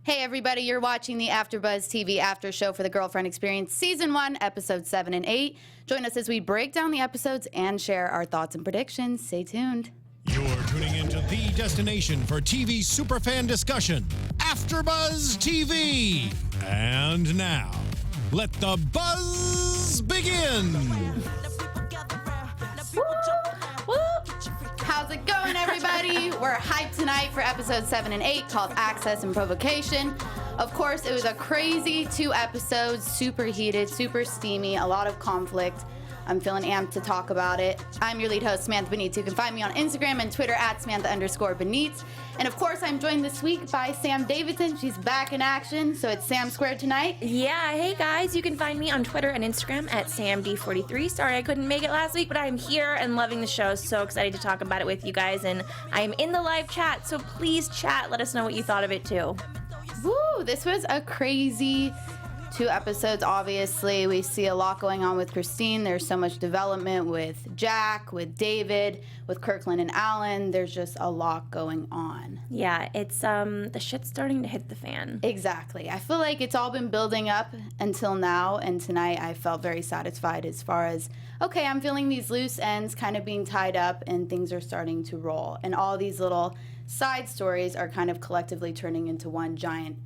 Hey everybody, you're watching the AFTERBUZZ TV after show for The Girlfriend Experience Season 1, Episodes 7 and 8. Join us as we break down the episodes and share our thoughts and predictions. Stay tuned. You're tuning into the destination for TV superfan discussion, AFTERBUZZ TV. And now, let the buzz begin. Woo! How's it going, everybody? We're hyped tonight for episodes 7 and 8 called Access and Provocation. Of course, it was a crazy 2 episodes, super heated, super steamy, a lot of conflict. I'm feeling amped to talk about it. I'm your lead host, Samantha Benitz. You can find me on Instagram and Twitter at Samantha_Benitz. And of course, I'm joined this week by Sam Davidson. She's back in action, so it's Sam Squared tonight. Yeah, hey guys, you can find me on Twitter and Instagram at SamD43. Sorry I couldn't make it last week, but I'm here and loving the show. So excited to talk about it with you guys. And I'm in the live chat, so please chat. Let us know what you thought of it too. Woo, this was a crazy 2 episodes. Obviously, we see a lot going on with Christine. There's so much development with Jack, with David, with Kirkland and Allen. There's just a lot going on. Yeah, it's the shit's starting to hit the fan. Exactly. I feel like it's all been building up until now, and tonight I felt very satisfied as far as, okay, I'm feeling these loose ends kind of being tied up and things are starting to roll. And all these little side stories are kind of collectively turning into one giant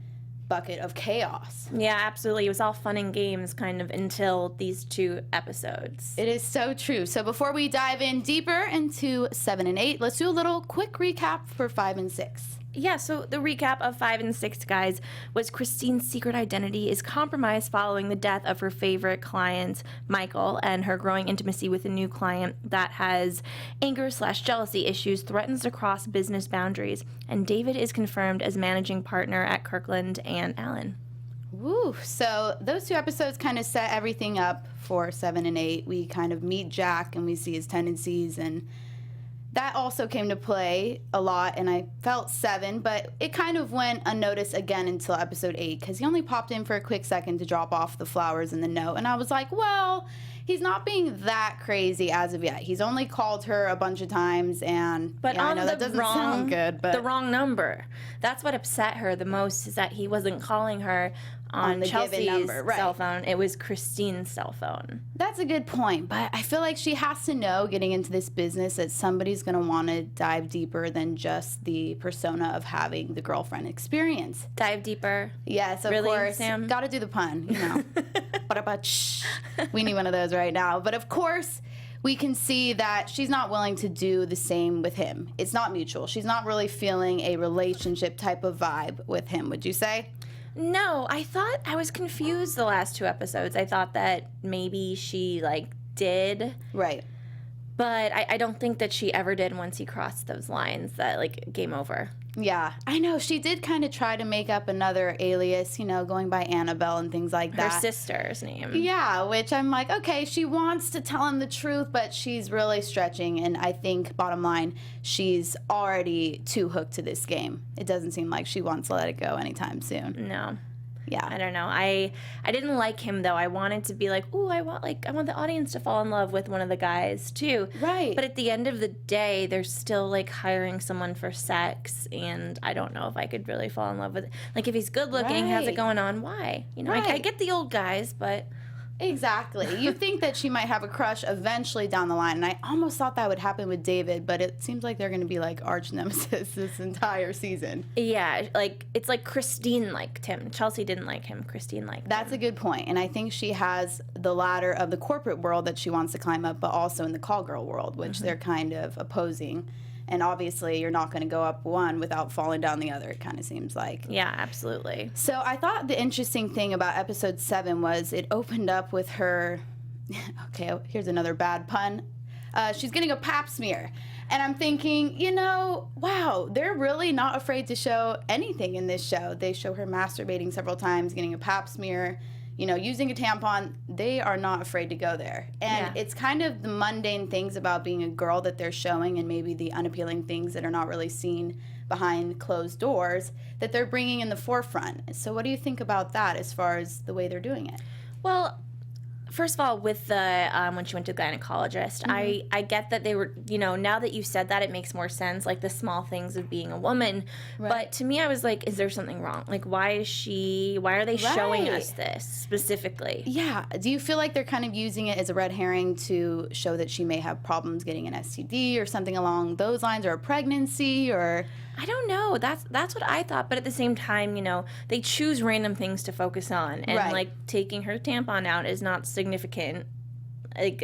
bucket of chaos. Yeah, absolutely. It was all fun and games kind of until these 2 episodes. It is so true. So before we dive in deeper into 7 and 8, let's do a little quick recap for 5 and 6. Yeah, so the recap of 5 and 6, guys, was Christine's secret identity is compromised following the death of her favorite client, Michael, and her growing intimacy with a new client that has anger/jealousy issues threatens to cross business boundaries, and David is confirmed as managing partner at Kirkland and Allen. Woo! So those 2 episodes kind of set everything up for 7 and 8. We kind of meet Jack and we see his tendencies, and that also came to play a lot, and I felt 7, but it kind of went unnoticed again until episode 8, because he only popped in for a quick second to drop off the flowers and the note, and I was like, well, he's not being that crazy as of yet. He's only called her a bunch of times, and but yeah, I know that doesn't sound good, but the wrong number. That's what upset her the most, is that he wasn't calling her on the Chelsea's given number, right. cell phone. It was Christine's cell phone. That's a good point, but I feel like she has to know getting into this business that somebody's going to want to dive deeper than just the persona of having the girlfriend experience. Dive deeper? Yes, of really, course. Sam? Got to do the pun, you know. We need one of those right now. But of course, we can see that she's not willing to do the same with him. It's not mutual. She's not really feeling a relationship type of vibe with him, would you say? No, I was confused the last 2 episodes. I thought that maybe she, did. Right. But I don't think that she ever did once he crossed those lines, that, game over. Yeah, I know. She did kind of try to make up another alias, going by Annabelle and things like that. Her sister's name. Yeah, which I'm like, okay, she wants to tell him the truth, but she's really stretching. And I think, bottom line, she's already too hooked to this game. It doesn't seem like she wants to let it go anytime soon. No. Yeah. I don't know. I didn't like him, though. I wanted to be like, ooh, I want the audience to fall in love with one of the guys, too. Right. But at the end of the day, they're still, hiring someone for sex, and I don't know if I could really fall in love with it. If he's good-looking, how's it going on? Why? Right. I get the old guys, but... Exactly. You think that she might have a crush eventually down the line, and I almost thought that would happen with David, but it seems like they're going to be arch nemesis this entire season. Yeah, it's like Christine liked him. Chelsea didn't like him. Christine liked him. That's a good point, and I think she has the ladder of the corporate world that she wants to climb up, but also in the call girl world, which they're kind of opposing. And obviously, you're not going to go up one without falling down the other, it kind of seems like. Yeah, absolutely. So I thought the interesting thing about episode 7 was it opened up with her, okay, here's another bad pun. She's getting a pap smear. And I'm thinking, wow, they're really not afraid to show anything in this show. They show her masturbating several times, getting a pap smear, using a tampon. They are not afraid to go there. And it's kind of the mundane things about being a girl that they're showing, and maybe the unappealing things that are not really seen behind closed doors that they're bringing in the forefront. So what do you think about that as far as the way they're doing it? Well, first of all, with the when she went to the gynecologist, I get that they were, now that you said that, it makes more sense, like the small things of being a woman. Right. But to me, I was like, is there something wrong? Like, why are they showing us this specifically? Yeah. Do you feel like they're kind of using it as a red herring to show that she may have problems getting an STD or something along those lines, or a pregnancy, or... I don't know. That's what I thought. But at the same time, they choose random things to focus on. And, Right. like, taking her tampon out is not significant. Like,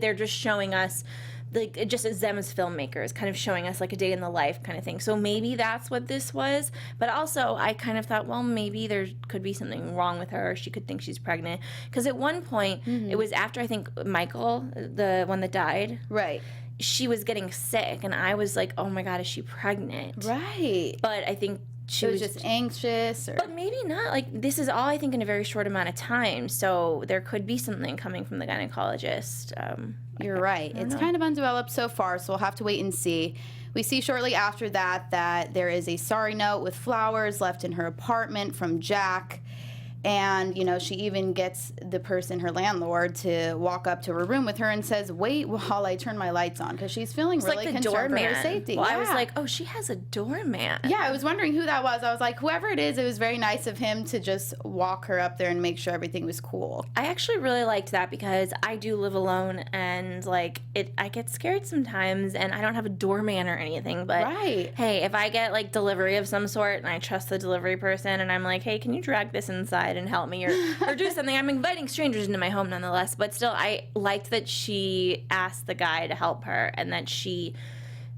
they're just showing us, like, it just as them as filmmakers, kind of showing us, like, a day in the life kind of thing. So maybe that's what this was. But also, I kind of thought, well, maybe there could be something wrong with her. She could think she's pregnant. Because at one point, it was after, I think, Michael, the one that died. Right. She was getting sick, and I was like, oh my God, is she pregnant? Right. But I think she was just anxious, or... But maybe not. Like, this is all, I think, in a very short amount of time, so there could be something coming from the gynecologist. You're right. It's kind of undeveloped so far, so we'll have to wait and see. We see shortly after that there is a sorry note with flowers left in her apartment from Jack. And, she even gets the person, her landlord, to walk up to her room with her and says, wait while I turn my lights on, because she's feeling really like the concerned for doorman. her safety. Well, yeah. I was like, oh, she has a doorman. Yeah, I was wondering who that was. I was like, whoever it is, it was very nice of him to just walk her up there and make sure everything was cool. I actually really liked that, because I do live alone, and, like, I get scared sometimes, and I don't have a doorman or anything. But, Right. hey, if I get, like, delivery of some sort, and I trust the delivery person, and I'm like, hey, can you drag this inside and help me, or do something? I'm inviting strangers into my home nonetheless. But still, I liked that she asked the guy to help her, and that she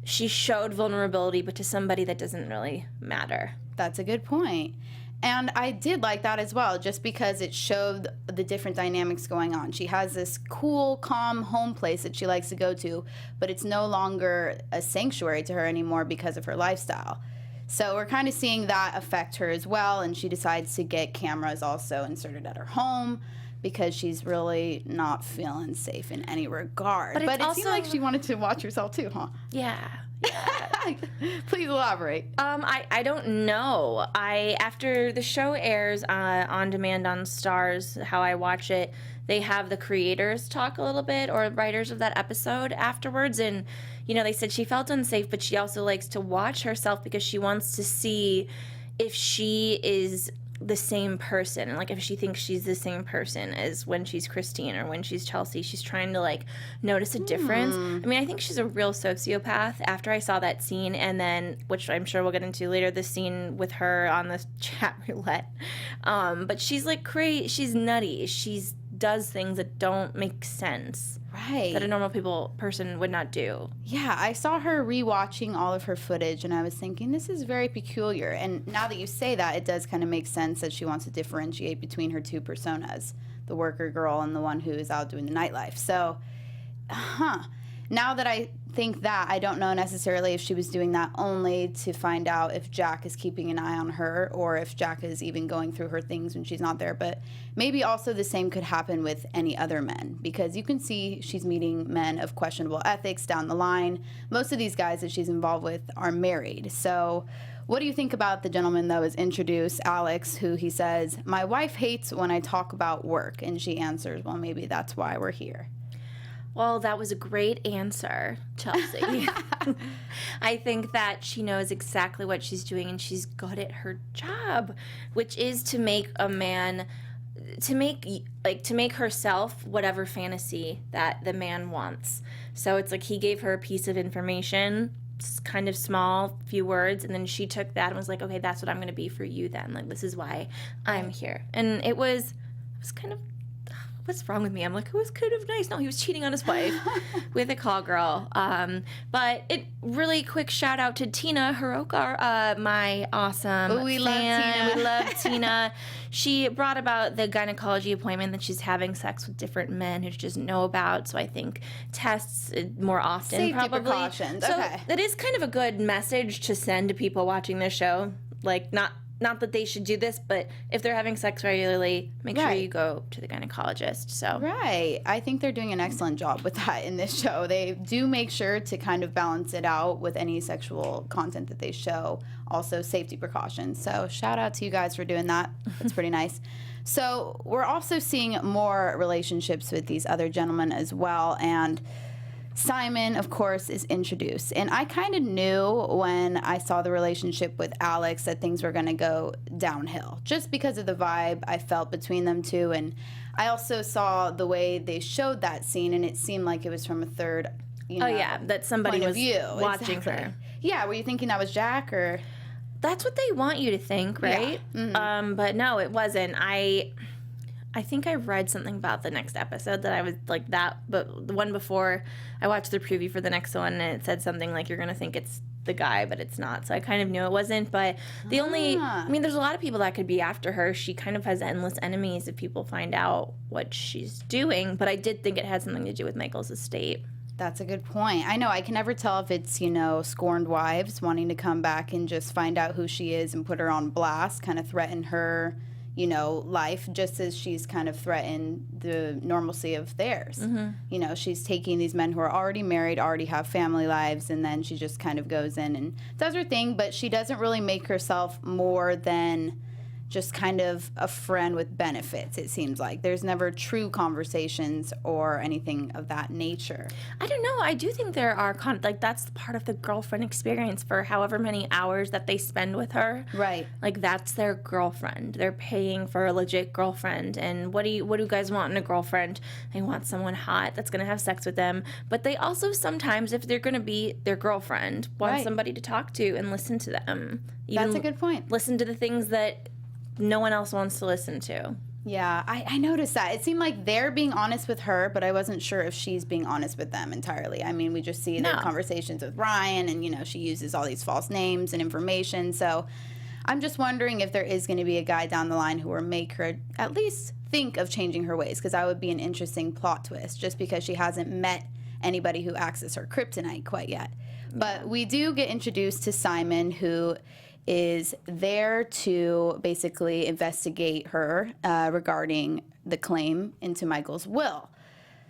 showed vulnerability, but to somebody that doesn't really matter. That's a good point. And I did like that as well, just because it showed the different dynamics going on. She has this cool, calm home place that she likes to go to, but it's no longer a sanctuary to her anymore because of her lifestyle. So we're kind of seeing that affect her as well, and she decides to get cameras also inserted at her home because she's really not feeling safe in any regard. But it also seemed like she wanted to watch herself too, huh? Yeah. Please elaborate. I don't know. After the show airs on demand on STARZ, how I watch it, they have the creators talk a little bit, or writers of that episode afterwards, and they said she felt unsafe, but she also likes to watch herself because she wants to see if she is the same person, and like if she thinks she's the same person as when she's Christine or when she's Chelsea. She's trying to like notice a difference. I mean, I think she's a real sociopath. After I saw that scene, and then, which I'm sure we'll get into later, the scene with her on the chat roulette, but she's like crazy. She's nutty. She's does things that don't make sense. Right. That a normal person would not do. Yeah, I saw her rewatching all of her footage, and I was thinking, this is very peculiar. And now that you say that, it does kind of make sense that she wants to differentiate between her two personas, the worker girl and the one who is out doing the nightlife. So, now that I think that, I don't know necessarily if she was doing that only to find out if Jack is keeping an eye on her, or if Jack is even going through her things when she's not there. But maybe also the same could happen with any other men, because you can see she's meeting men of questionable ethics down the line. Most of these guys that she's involved with are married. So what do you think about the gentleman that was introduced, Alex, who he says, "My wife hates when I talk about work," and she answers, "Well, maybe that's why we're here." Well, that was a great answer, Chelsea. I think that she knows exactly what she's doing, and she's good at her job, which is to make a man, to make herself whatever fantasy that the man wants. So it's like he gave her a piece of information, kind of small, few words, and then she took that and was like, okay, that's what I'm going to be for you then. Like, this is why I'm here. And it was kind of, what's wrong with me? I'm like, it was kind of nice. No, he was cheating on his wife with a call girl. But it really quick shout out to Tina Hiroka, my awesome fan. Love Tina. We love Tina. She brought about the gynecology appointment that she's having sex with different men who she doesn't know about. So I think tests more often. Safety probably. precautions. So okay. that is kind of a good message to send to people watching this show. Like, not not that they should do this, but if they're having sex regularly, make sure Right. you go to the gynecologist. So Right. I think they're doing an excellent job with that in this show. They do make sure to kind of balance it out with any sexual content that they show. Also, safety precautions. So, shout out to you guys for doing that. It's pretty nice. So, we're also seeing more relationships with these other gentlemen as well. And Simon, of course, is introduced. And I kind of knew when I saw the relationship with Alex that things were going to go downhill just because of the vibe I felt between them two. And I also saw the way they showed that scene, and it seemed like it was from a third, oh yeah, that somebody point of was view. watching Exactly. her. Yeah, were you thinking that was Jack or? That's what they want you to think, right? But no, it wasn't. I think I read something about the next episode that I was like that, but the one before, I watched the preview for the next one, and it said something like, you're going to think it's the guy, but it's not. So I kind of knew it wasn't. But the only, I mean, there's a lot of people that could be after her. She kind of has endless enemies if people find out what she's doing. But I did think it had something to do with Michael's estate. That's a good point. I know I can never tell if it's, scorned wives wanting to come back and just find out who she is and put her on blast, kind of threaten her, life, just as she's kind of threatened the normalcy of theirs. She's taking these men who are already married, already have family lives, and then she just kind of goes in and does her thing, but she doesn't really make herself more than just kind of a friend with benefits, it seems like. There's never true conversations or anything of that nature. I don't know. I do think there are, that's part of the girlfriend experience for however many hours that they spend with her. Right. Like, that's their girlfriend. They're paying for a legit girlfriend. And what do you guys want in a girlfriend? They want someone hot that's going to have sex with them. But they also sometimes, if they're going to be their girlfriend, want Right. somebody to talk to and listen to them. That's a good point. Listen to the things that no one else wants to listen to. Yeah, I noticed that. It seemed like they're being honest with her, but I wasn't sure if she's being honest with them entirely. I mean, we just see the conversations with Ryan, and, she uses all these false names and information. So I'm just wondering if there is going to be a guy down the line who will make her at least think of changing her ways, because that would be an interesting plot twist, just because she hasn't met anybody who acts as her kryptonite quite yet. But we do get introduced to Simon, who is there to basically investigate her regarding the claim into Michael's will.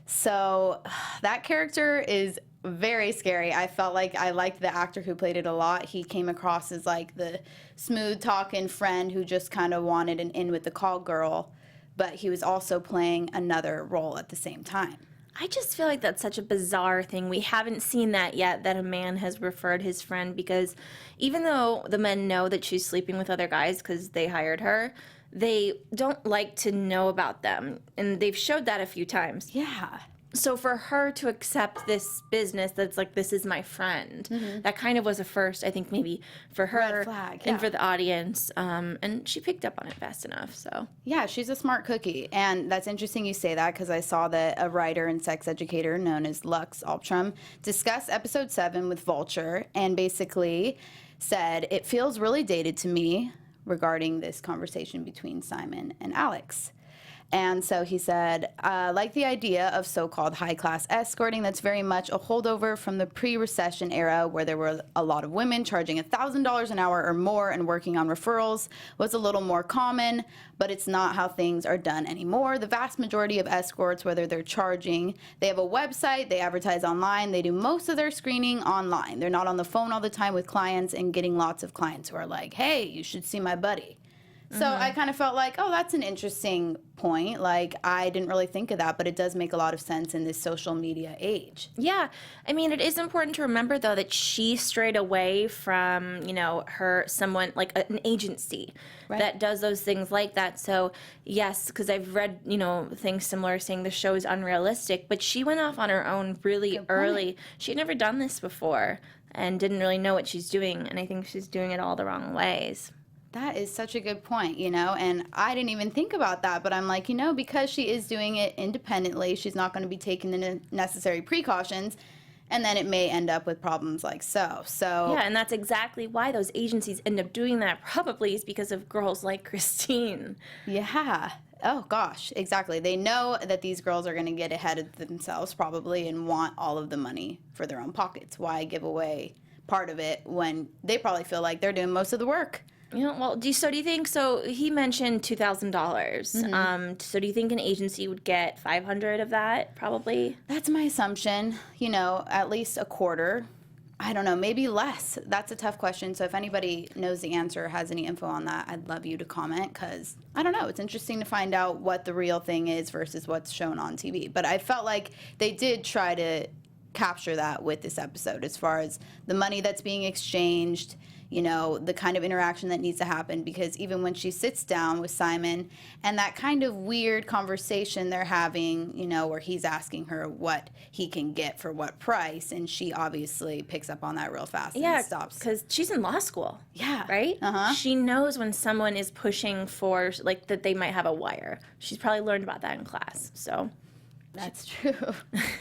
So that character is very scary. I felt like I liked the actor who played it a lot. He came across as like the smooth talking friend who just kind of wanted an in with the call girl, but he was also playing another role at the same time. I just feel like that's such a bizarre thing. We haven't seen that yet, that a man has referred his friend, because even though the men know that she's sleeping with other guys because they hired her, they don't like to know about them. And they've showed that a few times. Yeah. So for her to accept this business that's like, this is my friend, that kind of was a first, I think, maybe for her Red flag, yeah. and for the audience. And she picked up on it fast enough, so. Yeah, she's a smart cookie. And that's interesting you say that, because I saw that a writer and sex educator known as Lux Altram discussed episode 7 with Vulture and basically said, it feels really dated to me regarding this conversation between Simon and Alex. And so he said, like the idea of so-called high-class escorting, that's very much a holdover from the pre-recession era where there were a lot of women charging $1,000 an hour or more and working on referrals was a little more common, but it's not how things are done anymore. The vast majority of escorts, whether they're charging, they have a website, they advertise online, they do most of their screening online. They're not on the phone all the time with clients and getting lots of clients who are like, hey, you should see my buddy. So I kind of felt like, oh, that's an interesting point. Like, I didn't really think of that, but it does make a lot of sense in this social media age. Yeah. I mean, it is important to remember, though, that she strayed away from, someone like an agency that does those things like that. So, yes, because I've read, things similar saying the show is unrealistic, but she went off on her own really early. She'd never done this before and didn't really know what she's doing. And I think she's doing it all the wrong ways. That is such a good point, and I didn't even think about that, but I'm like, because she is doing it independently, she's not going to be taking the necessary precautions, and then it may end up with problems like so. Yeah, and that's exactly why those agencies end up doing that, probably is because of girls like Christine. Yeah. Oh, gosh, exactly. They know that these girls are going to get ahead of themselves probably and want all of the money for their own pockets. Why give away part of it when they probably feel like they're doing most of the work? Well, do you think, so he mentioned $2,000. So do you think an agency would get $500 of that, probably? That's my assumption, at least a quarter. I don't know, maybe less. That's a tough question. So if anybody knows the answer or has any info on that, I'd love you to comment, because I don't know. It's interesting to find out what the real thing is versus what's shown on TV. But I felt like they did try to capture that with this episode, as far as the money that's being exchanged, the kind of interaction that needs to happen, because even when she sits down with Simon and that kind of weird conversation they're having, where he's asking her what he can get for what price, and she obviously picks up on that real fast and stops. Because she's in law school. Yeah. Right? Uh-huh. She knows when someone is pushing for, like, that they might have a wire. She's probably learned about that in class, so... That's true.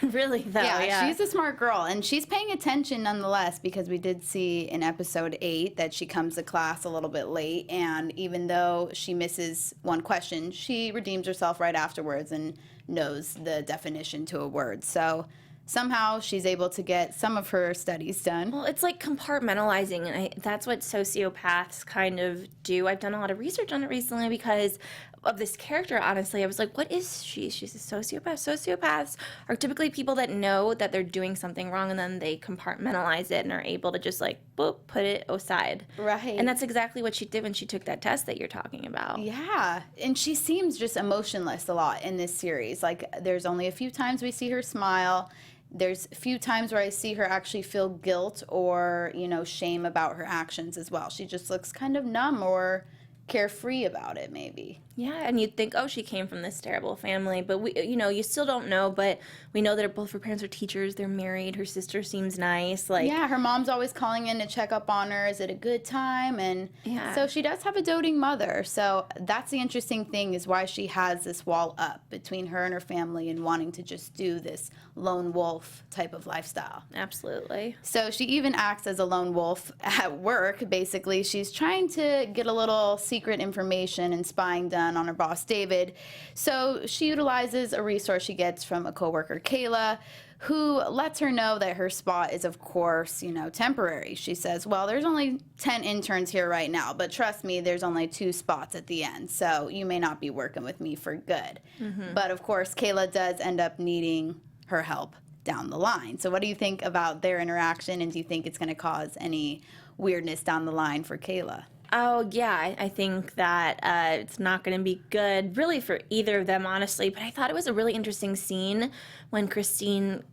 Really, though. Yeah, she's a smart girl, and she's paying attention nonetheless, because we did see in episode 8 that she comes to class a little bit late, and even though she misses one question, she redeems herself right afterwards and knows the definition to a word. So somehow she's able to get some of her studies done. Well, it's like compartmentalizing, and that's what sociopaths kind of do. I've done a lot of research on it recently because of this character, honestly. I was like, what is she? She's a sociopath. Sociopaths are typically people that know that they're doing something wrong, and then they compartmentalize it and are able to just, like, boop, put it aside. Right. And that's exactly what she did when she took that test that you're talking about. Yeah. And she seems just emotionless a lot in this series. Like, there's only a few times we see her smile. There's a few times where I see her actually feel guilt or, shame about her actions as well. She just looks kind of numb or carefree about it, maybe. Yeah, and you'd think, oh, she came from this terrible family, but we, you still don't know. But we know that both her parents are teachers. They're married. Her sister seems nice. Like, yeah, her mom's always calling in to check up on her. Is it a good time? And so she does have a doting mother. So that's the interesting thing, is why she has this wall up between her and her family and wanting to just do this lone wolf type of lifestyle. Absolutely. So she even acts as a lone wolf at work. Basically, she's trying to get a little secret information and spying done on her boss, David. So she utilizes a resource she gets from a coworker, Kayla, who lets her know that her spot is, of course, temporary. She says, well, there's only 10 interns here right now, but trust me, there's only 2 spots at the end, so you may not be working with me for good. Mm-hmm. But, of course, Kayla does end up needing her help down the line. So what do you think about their interaction, and do you think it's going to cause any weirdness down the line for Kayla? Oh, yeah, I think that it's not going to be good, really, for either of them, honestly. But I thought it was a really interesting scene when Christine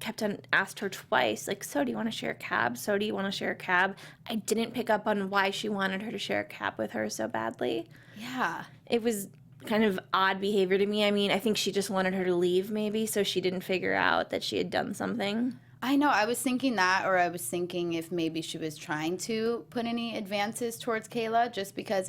asked her twice, like, so do you want to share a cab? So do you want to share a cab? I didn't pick up on why she wanted her to share a cab with her so badly. Yeah. It was kind of odd behavior to me. I mean, I think she just wanted her to leave, maybe, so she didn't figure out that she had done something. I know. I was thinking that, or I was thinking if maybe she was trying to put any advances towards Kayla, just because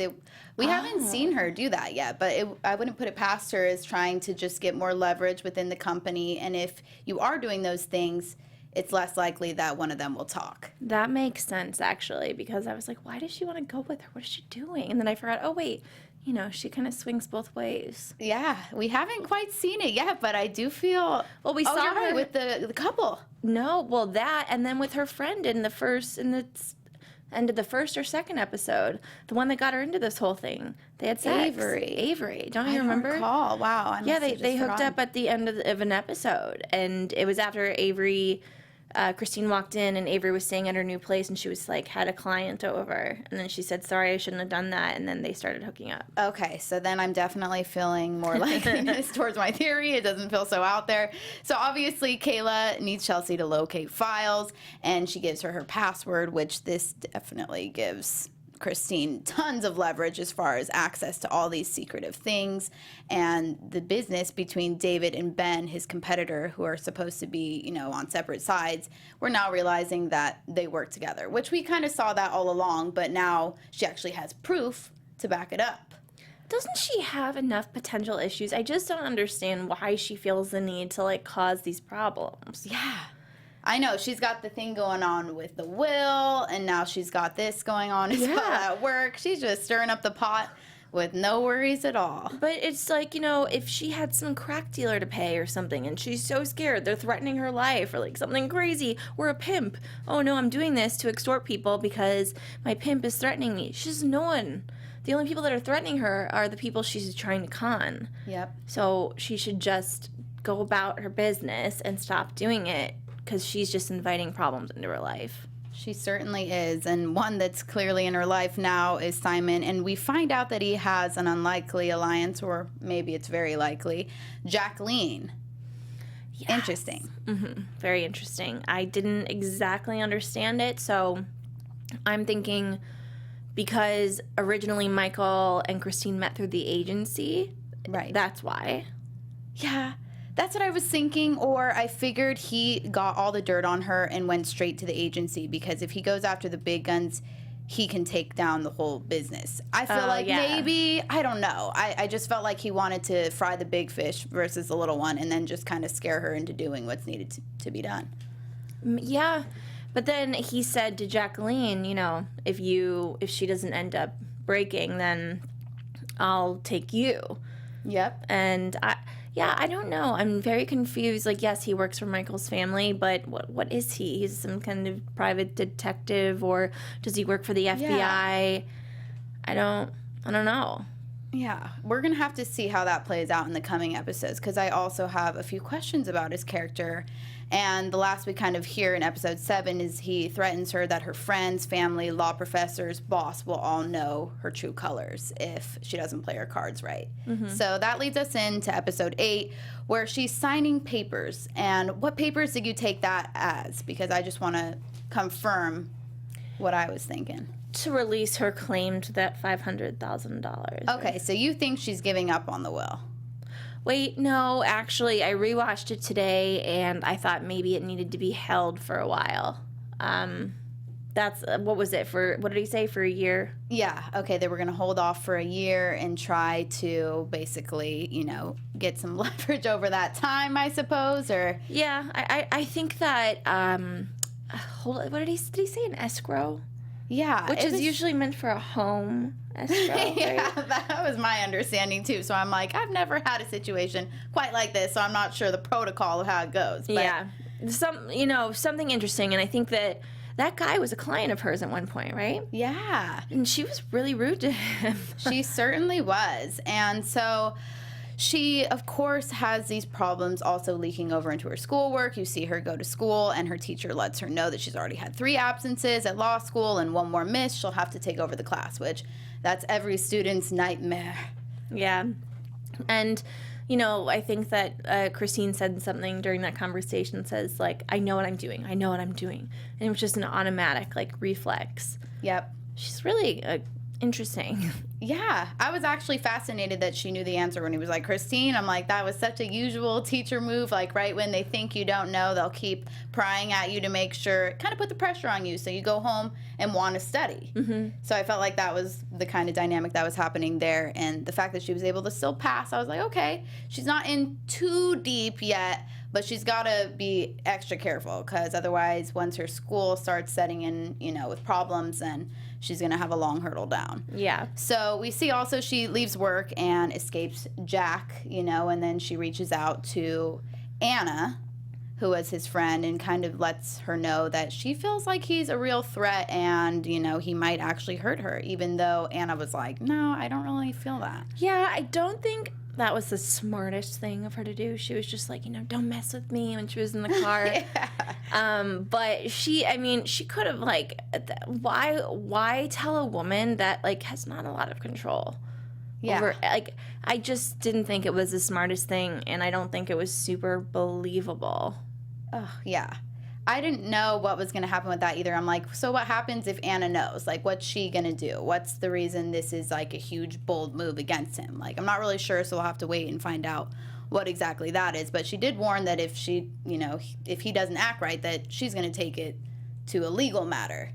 we haven't seen her do that yet. But I wouldn't put it past her as trying to just get more leverage within the company. And if you are doing those things, it's less likely that one of them will talk. That makes sense, actually, because I was like, why does she want to go with her? What is she doing? And then I forgot, oh, wait. She kind of swings both ways. Yeah, we haven't quite seen it yet, but I do feel... Well, we saw her with the couple. No, well, that, and then with her friend in the end of the first or second episode, the one that got her into this whole thing. They had sex. Avery. Don't you remember? I don't recall. Wow. Yeah, they hooked up at the end of an episode, and it was after Avery... Christine walked in, and Avery was staying at her new place, and she was like, had a client over, and then she said, sorry, I shouldn't have done that, and then they started hooking up. Okay, so then I'm definitely feeling more likeness towards my theory. It doesn't feel so out there. So obviously Kayla needs Chelsea to locate files, and she gives her password, which this definitely gives Christine tons of leverage as far as access to all these secretive things, and the business between David and Ben, his competitor, who are supposed to be, on separate sides. We're now realizing that they work together, which we kind of saw that all along, but now she actually has proof to back it up. Doesn't she have enough potential issues? I just don't understand why she feels the need to, cause these problems. Yeah. I know, she's got the thing going on with the will, and now she's got this going on as well at work. She's just stirring up the pot with no worries at all. But it's like, if she had some crack dealer to pay or something, and she's so scared, they're threatening her life, or something crazy, or a pimp. Oh no, I'm doing this to extort people because my pimp is threatening me. She's no one. the only people that are threatening her are the people she's trying to con. Yep. So she should just go about her business and stop doing it, because she's just inviting problems into her life. She certainly is, and one that's clearly in her life now is Simon, and we find out that he has an unlikely alliance, or maybe it's very likely, Jacqueline. Yes. Interesting. Mm-hmm. Very interesting. I didn't exactly understand it, so I'm thinking because originally Michael and Christine met through the agency, right? That's why. Yeah, that's what I was thinking, or I figured he got all the dirt on her and went straight to the agency, because if he goes after the big guns, he can take down the whole business. I feel maybe, I don't know. I just felt like he wanted to fry the big fish versus the little one, and then just kind of scare her into doing what's needed to be done. Yeah, but then he said to Jacqueline, you know, if she doesn't end up breaking, then I'll take you. Yep. And I don't know. I'm very confused. Like, yes, he works for Michael's family, but what is he? He's some kind of private detective, or does he work for the FBI? Yeah. I don't know. Yeah, we're going to have to see how that plays out in the coming episodes, because I also have a few questions about his character. And the last we kind of hear in episode 7 is he threatens her that her friends, family, law professors, boss will all know her true colors if she doesn't play her cards right. Mm-hmm. So that leads us into episode 8, where she's signing papers. And what papers did you take that as? Because I just want to confirm what I was thinking. To release her claim to that $500,000. Okay, so you think she's giving up on the will? Wait, no, actually, I rewatched it today, and I thought maybe it needed to be held for a while. That's, what was it, what did he say, for a year? Yeah, okay, they were going to hold off for a year and try to basically, get some leverage over that time, I suppose, or... Yeah, I think that, what did he say, an escrow? Yeah. Which is usually meant for a home escrow, yeah, right? That was my understanding, too. So I'm like, I've never had a situation quite like this, so I'm not sure the protocol of how it goes. But. Yeah. Something interesting, and I think that guy was a client of hers at one point, right? Yeah. And she was really rude to him. She certainly was. And so... She, of course, has these problems also leaking over into her schoolwork. You see her go to school, and her teacher lets her know that she's already had 3 absences at law school and 1 more miss. She'll have to take over the class, which that's every student's nightmare. Yeah. And, I think that Christine said something during that conversation, says, like, I know what I'm doing. I know what I'm doing. And it was just an automatic, reflex. Yep. She's really interesting. Yeah, I was actually fascinated that she knew the answer when he was like, Christine. I'm like, that was such a usual teacher move. Like, right when they think you don't know, they'll keep prying at you to make sure, kind of put the pressure on you so you go home and want to study. Mm-hmm. So I felt like that was the kind of dynamic that was happening there. And the fact that she was able to still pass, I was like, okay, she's not in too deep yet, but she's got to be extra careful, because otherwise once her school starts setting in, with problems, then she's going to have a long hurdle down. Yeah. So we see also she leaves work and escapes Jack, and then she reaches out to Anna, who was his friend, and kind of lets her know that she feels like he's a real threat and, he might actually hurt her, even though Anna was like, no, I don't really feel that. Yeah, I don't think that was the smartest thing of her to do. She was just like, don't mess with me when she was in the car. Yeah. But she could have, why tell a woman that, has not a lot of control? Yeah. Over, I just didn't think it was the smartest thing, and I don't think it was super believable. Oh, yeah. I didn't know what was going to happen with that either. I'm like, so what happens if Anna knows? What's she going to do? What's the reason this is, a huge, bold move against him? I'm not really sure, so we'll have to wait and find out what exactly that is. But she did warn that if she, if he doesn't act right, that she's going to take it to a legal matter.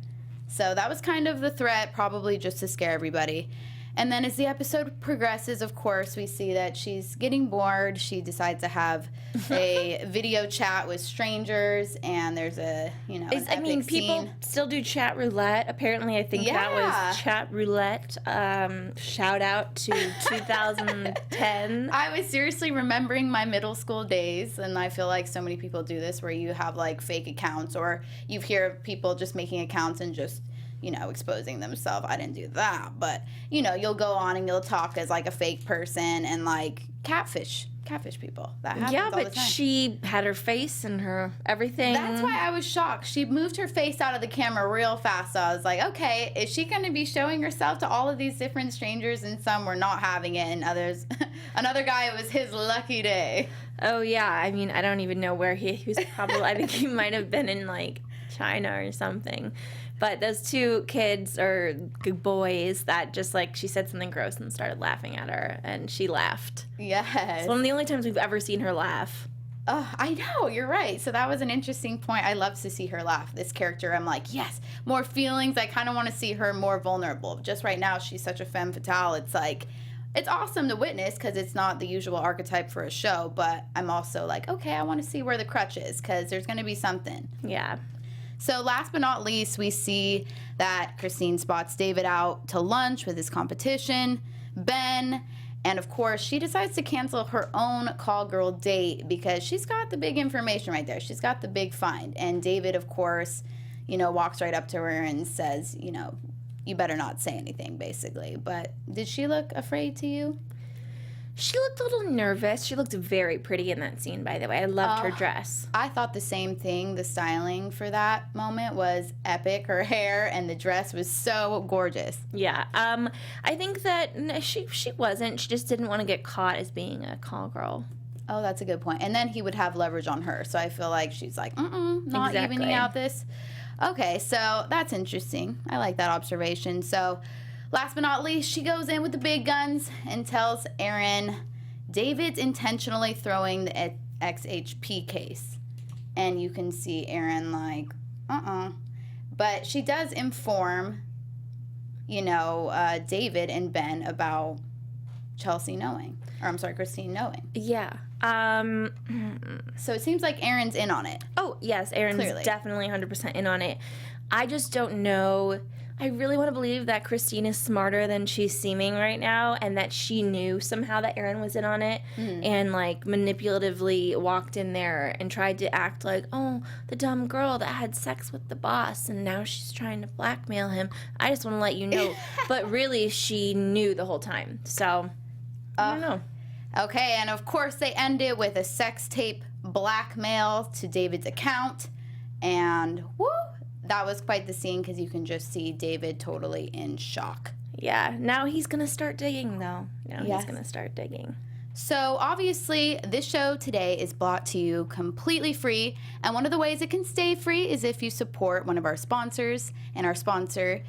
So that was kind of the threat, probably just to scare everybody. And then as the episode progresses, of course, we see that she's getting bored. She decides to have a video chat with strangers, and there's a, people scene. Still do chat roulette. Apparently, I think that was chat roulette. Shout out to 2010. I was seriously remembering my middle school days, and I feel like so many people do this, where you have, fake accounts, or you hear of people just making accounts and just exposing themselves. I didn't do that. But, you'll go on and you'll talk as, like, a fake person and, like, catfish people. That happens all the time. She had her face and her everything. That's why I was shocked. She moved her face out of the camera real fast. So I was like, okay, is she going to be showing herself to all of these different strangers, and some were not having it, and others, another guy, it was his lucky day. Oh, yeah. I mean, I don't even know where he was probably, I think he might have been in, like, China or something. But those two kids or boys that just, like, she said something gross and started laughing at her, and she laughed. Yes. It's one of the only times we've ever seen her laugh. Oh, I know, you're right. So that was an interesting point. I love to see her laugh. This character, I'm like, yes, more feelings. I kind of want to see her more vulnerable. Just right now, she's such a femme fatale. It's like, it's awesome to witness because it's not the usual archetype for a show, but I'm also like, okay, I want to see where the crutch is because there's going to be something. Yeah. So last but not least, we see that Christine spots David out to lunch with his competition, Ben, and of course, she decides to cancel her own call girl date because she's got the big information right there. She's got the big find. And David, of course, walks right up to her and says, you better not say anything, basically. But did she look afraid to you? She looked a little nervous. She looked very pretty in that scene, by the way. I loved her dress. I thought the same thing. The styling for that moment was epic. Her hair and the dress was so gorgeous. Yeah. I think that she wasn't. She just didn't want to get caught as being a call girl. Oh, that's a good point. And then he would have leverage on her. So I feel like she's like, not Exactly. evening out this. Okay, so that's interesting. I like that observation. So last but not least, she goes in with the big guns and tells Aaron David's intentionally throwing the XHP case. And you can see Aaron like, But she does inform, David and Ben about Christine knowing. Yeah. So it seems like Aaron's in on it. Oh, yes, Aaron's Clearly. definitely 100% in on it. I just don't know. I really want to believe that Christine is smarter than she's seeming right now, and that she knew somehow that Aaron was in on it, and like manipulatively walked in there and tried to act like, oh, the dumb girl that had sex with the boss, and now she's trying to blackmail him. I just want to let you know. But really, she knew the whole time. So, I don't know. Okay, and of course they end it with a sex tape blackmail to David's account, and woo! That was quite the scene because you can just see David totally in shock. Yeah, now he's going to start digging, though. He's Yes. going to start digging. So obviously, this show today is brought to you completely free, and one of the ways it can stay free is if you support one of our sponsors, and our sponsor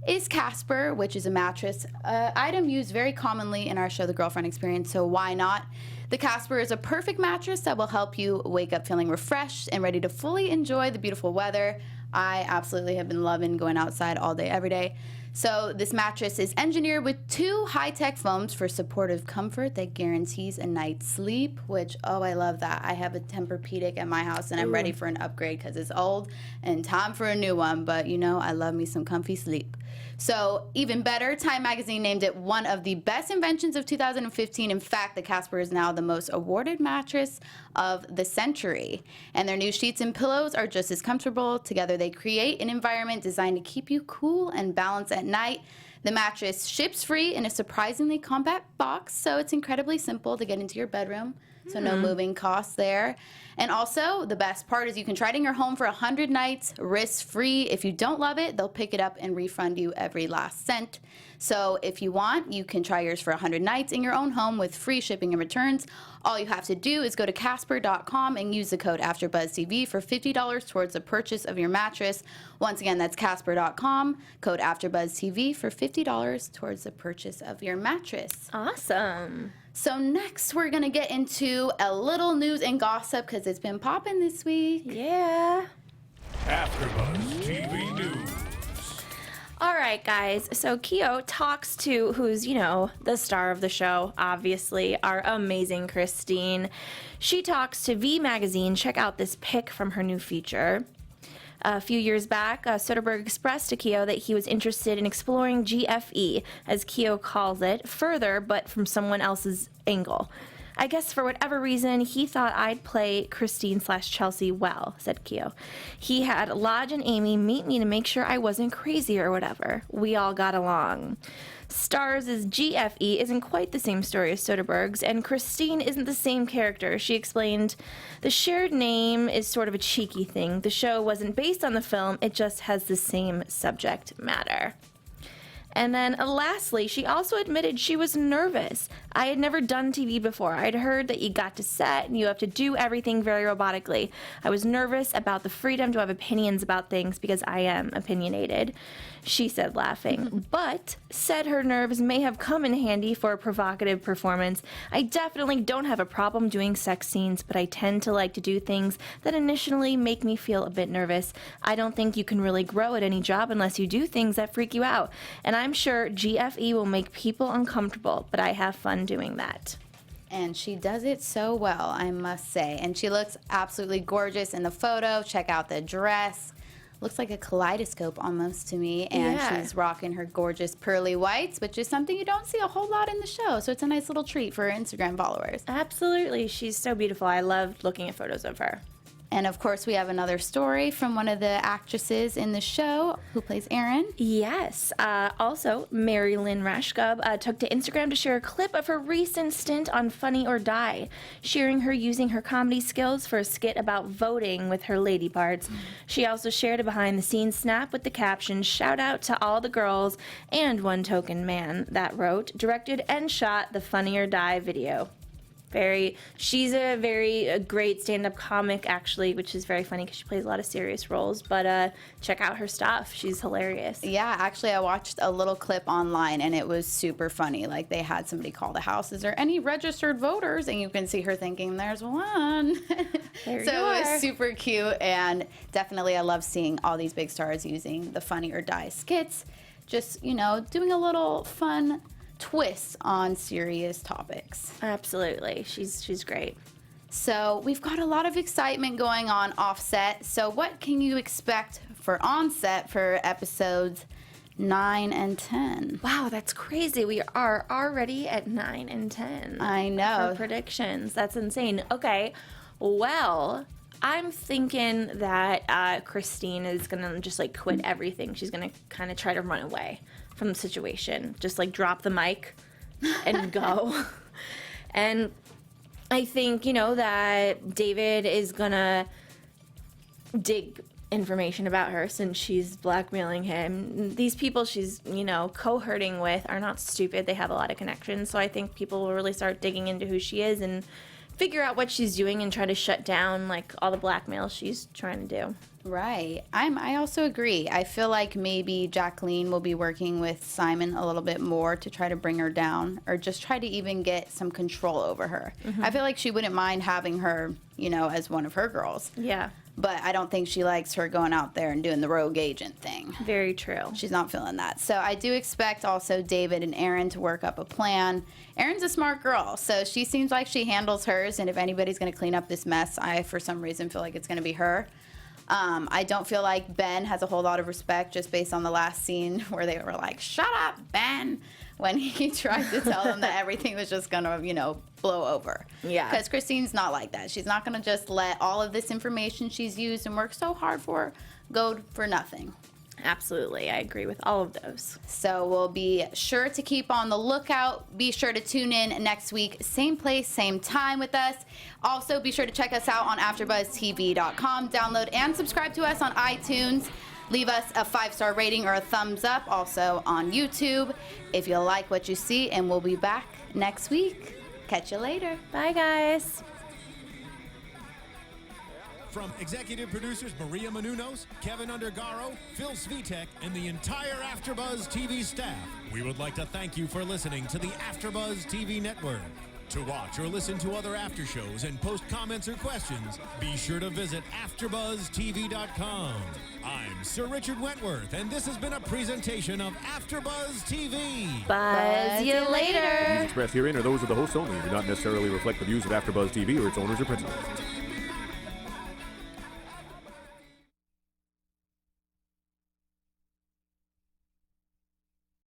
is Casper, which is a mattress item used very commonly in our show, The Girlfriend Experience, so why not? The Casper is a perfect mattress that will help you wake up feeling refreshed and ready to fully enjoy the beautiful weather. I absolutely have been loving going outside all day, every day. So this mattress is engineered with 2 high-tech foams for supportive comfort that guarantees a night's sleep, which, oh, I love that. I have a Tempur-Pedic at my house, and I'm ready for an upgrade because it's old and time for a new one. But, I love me some comfy sleep. So even better, Time Magazine named it one of the best inventions of 2015. In fact, the Casper is now the most awarded mattress of the century. And their new sheets and pillows are just as comfortable. Together, they create an environment designed to keep you cool and balanced at night. The mattress ships free in a surprisingly compact box, so it's incredibly simple to get into your bedroom. So no moving costs there. And also, the best part is you can try it in your home for 100 nights, risk-free. If you don't love it, they'll pick it up and refund you every last cent. So if you want, you can try yours for 100 nights in your own home with free shipping and returns. All you have to do is go to Casper.com and use the code AFTERBUZZTV for $50 towards the purchase of your mattress. Once again, that's Casper.com, code AFTERBUZZTV for $50 towards the purchase of your mattress. Awesome. So next, we're going to get into a little news and gossip because it's been popping this week. Yeah. AfterBuzz TV News. All right, guys. So Keough talks to who's, the star of the show, obviously, our amazing Christine. She talks to V Magazine. Check out this pic from her new feature. A few years back, Soderbergh expressed to Keough that he was interested in exploring GFE, as Keough calls it, further, but from someone else's angle. I guess for whatever reason, he thought I'd play Christine/Chelsea well, said Keough. He had Lodge and Amy meet me to make sure I wasn't crazy or whatever. We all got along. STARZ' GFE isn't quite the same story as Soderbergh's, and Christine isn't the same character. She explained, the shared name is sort of a cheeky thing. The show wasn't based on the film, it just has the same subject matter. And then lastly, she also admitted she was nervous. I had never done TV before. I'd heard that you got to set and you have to do everything very robotically. I was nervous about the freedom to have opinions about things because I am opinionated, she said, laughing, but said her nerves may have come in handy for a provocative performance. I definitely don't have a problem doing sex scenes, but I tend to like to do things that initially make me feel a bit nervous. I don't think you can really grow at any job unless you do things that freak you out. And I'm sure GFE will make people uncomfortable, but I have fun doing that. And she does it so well, I must say. And she looks absolutely gorgeous in the photo. Check out the dress. Looks like a kaleidoscope almost to me. And she's rocking her gorgeous pearly whites, which is something you don't see a whole lot in the show. So it's a nice little treat for her Instagram followers. Absolutely. She's so beautiful. I loved looking at photos of her. And of course, we have another story from one of the actresses in the show who plays Erin. Yes. Also, Mary Lynn Rashkub took to Instagram to share a clip of her recent stint on Funny or Die, sharing her using her comedy skills for a skit about voting with her lady parts. She also shared a behind-the-scenes snap with the caption, "Shout out to all the girls and one token man that wrote, directed, and shot the Funny or Die video." She's a very great stand-up comic, actually, which is very funny because she plays a lot of serious roles. But check out her stuff. She's hilarious. Yeah, actually, I watched a little clip online, and it was super funny. Like, they had somebody call the house, "Is there any registered voters?" And you can see her thinking, "There's one." There so you are. It was super cute, and definitely I love seeing all these big stars using the Funny or Die skits. Just, you know, doing a little fun twists on serious topics. Absolutely. She's great. So we've got a lot of excitement going on offset. So what can you expect for onset for episodes 9 and 10? Wow, that's crazy. We are already at 9 and 10. I know. For predictions. That's insane. Okay, well, I'm thinking that Christine is going to just, like, quit everything. She's going to kind of try to run away from the situation. Just, like, drop the mic and go. And I think, you know, that David is going to dig information about her since she's blackmailing him. These people she's, you know, cohorting with are not stupid. They have a lot of connections. So I think people will really start digging into who she is and figure out what she's doing and try to shut down, like, all the blackmail she's trying to do. Right. I also agree. I feel like maybe Jacqueline will be working with Simon a little bit more to try to bring her down or just try to even get some control over her. I feel like she wouldn't mind having her, you know, as one of her girls. Yeah. But I don't think she likes her going out there and doing the rogue agent thing. Very true. She's not feeling that. So I do expect also David and Erin to work up a plan. Erin's a smart girl, so she seems like she handles hers, and if anybody's going to clean up this mess, I, for some reason, feel like it's going to be her. I don't feel like Ben has a whole lot of respect just based on the last scene where they were like, "Shut up, Ben," when he tried to tell them that everything was just going to, you know, blow over. Yeah. Because Christine's not like that. She's not going to just let all of this information she's used and worked so hard for go for nothing. Absolutely. I agree with all of those. So we'll be sure to keep on the lookout. Be sure to tune in next week, same place, same time with us. Also, be sure to check us out on AfterBuzzTV.com. Download and subscribe to us on iTunes. Leave us a 5-star rating or a thumbs up also on YouTube if you like what you see, and we'll be back next week. Catch you later. Bye, guys. From executive producers Maria Menounos, Kevin Undergaro, Phil Svitek, and the entire AfterBuzz TV staff, we would like to thank you for listening to the AfterBuzz TV network. To watch or listen to other after shows and post comments or questions, be sure to visit AfterBuzzTV.com. I'm Sir Richard Wentworth, and this has been a presentation of AfterBuzz TV. Buzz you later. Views expressed herein are those of the hosts only and do not necessarily reflect the views of AfterBuzz TV or its owners or principals.